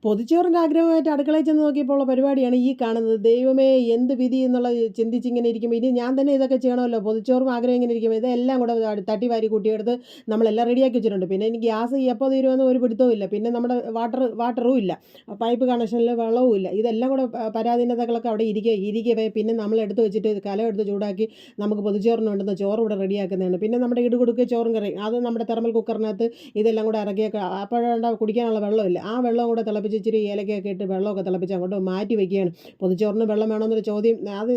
പൊതിച്ചോറിൻ്റെ ആഗ്രഹമായിട്ട് അടുക്കളയിൽ ചെന്ന് നോക്കിയപ്പോൾ ഉള്ള പരിപാടിയാണ് ഈ കാണുന്നത്. ദൈവമേ എന്ത് വിധി എന്നുള്ളത് ചിന്തിച്ചിങ്ങനെ ഇരിക്കുമ്പോൾ ഇനി ഞാൻ തന്നെ ഇതൊക്കെ ചെയ്യണമല്ലോ. പൊതിച്ചോറും ആഗ്രഹം ഇങ്ങനെ ഇരിക്കുമ്പോൾ ഇതെല്ലാം കൂടെ തട്ടി വാരി കൂട്ടിയെടുത്ത് നമ്മളെല്ലാം റെഡിയാക്കി വെച്ചിട്ടുണ്ട്. പിന്നെ എനിക്ക് ഗ്യാസ് എപ്പോൾ തീരുമെന്ന് ഒരു പിടുത്തവും ഇല്ല. പിന്നെ നമ്മുടെ വാട്ടറും ഇല്ല, പൈപ്പ് കണക്ഷനിൽ വെള്ളവും ഇല്ല. ഇതെല്ലാം കൂടെ പരാധീനതകളൊക്കെ അവിടെ ഇരിക്കവേ പിന്നെ നമ്മൾ എടുത്ത് വെച്ചിട്ട് കലം എടുത്ത് ചൂടാക്കി നമുക്ക് പൊതിച്ചോറിന് വേണ്ടുന്ന ചോറ് ഇവിടെ റെഡിയാക്കുന്നതാണ്. പിന്നെ നമ്മുടെ ഇടുകൊടുക്കുക ചോറും കറി അത് നമ്മുടെ തെർമൽ കുക്കറിനകത്ത് ഇതെല്ലാം കൂടെ ഇറക്കിയൊക്കെ അപ്പോഴാണ് കുടിക്കാനുള്ള വെള്ളമില്ല. ആ വെള്ളം കൂടെ തിളപ്പിച്ച് ഇച്ചിരി ഏലക്കയൊക്കെ ഇട്ട് വെള്ളമൊക്കെ തിളപ്പിച്ച് അങ്ങോട്ട് മാറ്റി വയ്ക്കുകയാണ്. പൊതിച്ചോറിന് വെള്ളം വേണമെന്നൊരു ചോദ്യം അത്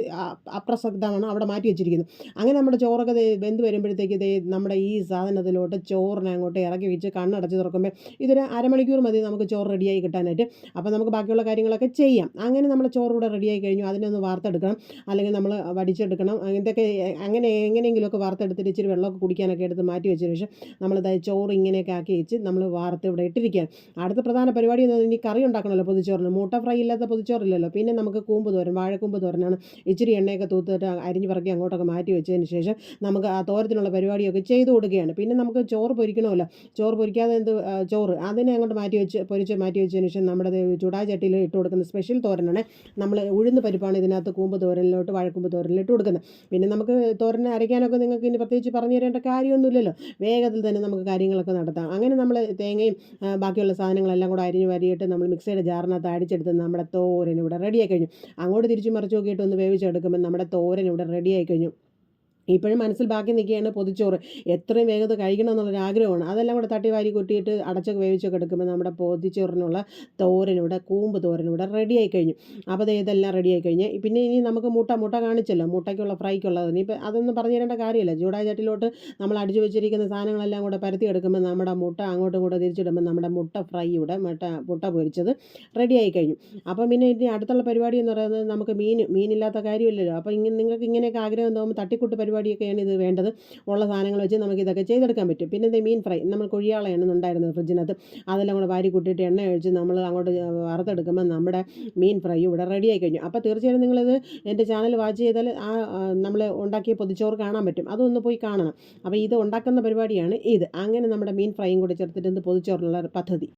അപ്രസക്തമാണ്, അവിടെ മാറ്റി വെച്ചിരിക്കുന്നു. അങ്ങനെ നമ്മുടെ ചോറൊക്കെ വെന്ത് വരുമ്പോഴത്തേക്ക് നമ്മുടെ ഈ സാധനത്തിലോട്ട് ചോറിനെ അങ്ങോട്ട് ഇറക്കി വെച്ച് കണ്ണടച്ച് തുറക്കുമ്പോൾ ഇതൊരു അരമണിക്കൂർ മതി നമുക്ക് ചോറ് റെഡിയായി കിട്ടാനായിട്ട്. അപ്പോൾ നമുക്ക് ബാക്കിയുള്ള കാര്യങ്ങളൊക്കെ ചെയ്യാം. അങ്ങനെ നമ്മുടെ ചോറ് ഇവിടെ റെഡിയായി കഴിഞ്ഞു. അതിനെ ഒന്ന് വാർത്തെടുക്കണം, അല്ലെങ്കിൽ നമ്മൾ വടിച്ചെടുക്കണം. അങ്ങനത്തെയൊക്കെ അങ്ങനെ എങ്ങനെയെങ്കിലുമൊക്കെ വാർത്തെടുത്തിട്ട് ഇച്ചിരി വെള്ളമൊക്കെ കുടിക്കാനൊക്കെ എടുത്ത് മാറ്റി വെച്ചതിന് ശേഷം നമ്മൾ ചോറ് ഇങ്ങനെയൊക്കെ ആക്കി വെച്ച് നമ്മൾ വാർത്ത് ഇവിടെ ഇട്ടിരിക്കുകയാണ്. അടുത്ത പ്രധാന പരിപാടി എന്ന് പറഞ്ഞാൽ കറി ഉണ്ടാക്കണമല്ലോ പൊതിച്ചോറിന്. മുട്ട ഫ്രൈ ഇല്ലാത്ത പൊതിച്ചോറില്ലല്ലോ. പിന്നെ നമുക്ക് കൂമ്പ് തോരൻ, വാഴക്കൂമ്പ് തോരനാണ്. ഇച്ചിരി എണ്ണയൊക്കെ തൂത്തിട്ട് അരിഞ്ഞ് പറക്കി അങ്ങോട്ടൊക്കെ മാറ്റി വെച്ചതിന് ശേഷം നമുക്ക് ആ തോരത്തിനുള്ള പരിപാടിയൊക്കെ ചെയ്തു കൊടുക്കുകയാണ്. പിന്നെ നമുക്ക് ചോറ് പൊരിക്കണമല്ലോ. ചോറ് പൊരിക്കാതെ ചോറ് അതിനെ അങ്ങോട്ട് പൊരിച്ച് മാറ്റി വെച്ചതിന് ശേഷം നമ്മുടെ ചൂടാ ചട്ടിയിൽ ഇട്ട് കൊടുക്കുന്ന സ്പെഷ്യൽ തോരനാണ്. നമ്മൾ ഉഴുന്ന് പരിപ്പാണ് ഇതിനകത്ത് കൂമ്പ് തോരനിലോട്ട് വാഴക്കൂമ്പ് തോരനിലിട്ട് കൊടുക്കുന്നത്. പിന്നെ നമുക്ക് തോരനെ അരയ്ക്കാനൊക്കെ നിങ്ങൾക്ക് ഇനി പ്രത്യേകിച്ച് പറഞ്ഞു തരേണ്ട കാര്യമൊന്നുമില്ലല്ലോ. വേഗത്തിൽ തന്നെ നമുക്ക് കാര്യങ്ങളൊക്കെ നടത്താം. അങ്ങനെ നമ്മൾ തേങ്ങയും ബാക്കിയുള്ള സാധനങ്ങളെല്ലാം കൂടെ അരിഞ്ഞ് വരിയിട്ട് നമ്മൾ മിക്സിയുടെ ജാറിനകത്ത് അടിച്ചെടുത്ത് നമ്മുടെ തോരൻ ഇവിടെ റെഡിയായി കഴിഞ്ഞു. അങ്ങോട്ട് തിരിച്ച് മറിച്ച് നോക്കിയിട്ട് ഒന്ന് വേവിച്ചെടുക്കുമ്പോൾ നമ്മുടെ തോരൻ ഇവിടെ റെഡിയായി കഴിഞ്ഞു. ഇപ്പോഴും മനസ്സിൽ ബാക്കി നിൽക്കുകയാണ് പൊതിച്ചോറ്. എത്രയും വേഗത്തിൽ കഴിക്കണം എന്നുള്ളൊരു ആഗ്രഹമാണ്. അതെല്ലാം കൂടെ തട്ടി വാരി കൂട്ടിയിട്ട് അടച്ചൊക്കെ വേവിച്ചൊക്കെ എടുക്കുമ്പോൾ നമ്മുടെ പൊതിച്ചോറിനുള്ള തോരനിവിടെ കൂമ്പ് തോരനിവിടെ റെഡിയായി കഴിഞ്ഞു. അപ്പോൾ ഇതെല്ലാം റെഡിയായി കഴിഞ്ഞ് പിന്നെ ഇനി നമുക്ക് മുട്ട കാണിച്ചല്ലോ, മുട്ടയ്ക്കുള്ള ഫ്രൈക്കുള്ളത്. ഇനിയിപ്പോൾ അതൊന്നും പറഞ്ഞു തരേണ്ട കാര്യമില്ല. ചൂടായ ചട്ടിലോട്ട് നമ്മൾ അടിച്ചു വെച്ചിരിക്കുന്ന സാധനങ്ങളെല്ലാം കൂടെ പരത്തി എടുക്കുമ്പോൾ നമ്മുടെ മുട്ട അങ്ങോട്ടും ഇങ്ങോട്ടും തിരിച്ചിടുമ്പോൾ നമ്മുടെ മുട്ട ഫ്രൈ ഇവിടെ മുട്ട പൊരിച്ചത് റെഡിയായി കഴിഞ്ഞു. അപ്പം പിന്നെ ഇനി അടുത്തുള്ള പരിപാടി എന്ന് പറയുന്നത് നമുക്ക് മീനില്ലാത്ത കാര്യമില്ലല്ലോ. അപ്പോൾ നിങ്ങൾക്ക് ഇങ്ങനെയൊക്കെ ആഗ്രഹം തോന്നുമ്പോൾ തട്ടിക്കൂട്ട് പരിപാടിയൊക്കെയാണ് ഇത് വേണ്ടത്. ഉള്ള സാധനങ്ങൾ വെച്ച് നമുക്കിതൊക്കെ ചെയ്തെടുക്കാൻ പറ്റും. പിന്നെ മീൻ ഫ്രൈ നമ്മൾ കൊഴിയാളയാണ് ഉണ്ടായിരുന്നത് ഫ്രിഡ്ജിനകത്ത്. അതെല്ലാം കൂടെ വാരി കൂട്ടിയിട്ട് എണ്ണ ഒഴിച്ച് നമ്മൾ അങ്ങോട്ട് വറുത്തെടുക്കുമ്പോൾ നമ്മുടെ മീൻ ഫ്രൈ ഇവിടെ റെഡിയായി കഴിഞ്ഞു. അപ്പോൾ തീർച്ചയായും നിങ്ങളിത് എൻ്റെ ചാനൽ വാച്ച് ചെയ്താൽ നമ്മൾ ഉണ്ടാക്കിയ പൊതിച്ചോറ് കാണാൻ പറ്റും. അതൊന്ന് പോയി കാണണം. അപ്പോൾ ഇത് ഉണ്ടാക്കുന്ന പരിപാടിയാണ് ഇത്. അങ്ങനെ നമ്മുടെ മീൻ ഫ്രൈയും കൂടി ചേർത്തിട്ട് പൊതിച്ചോറിനുള്ള പദ്ധതി.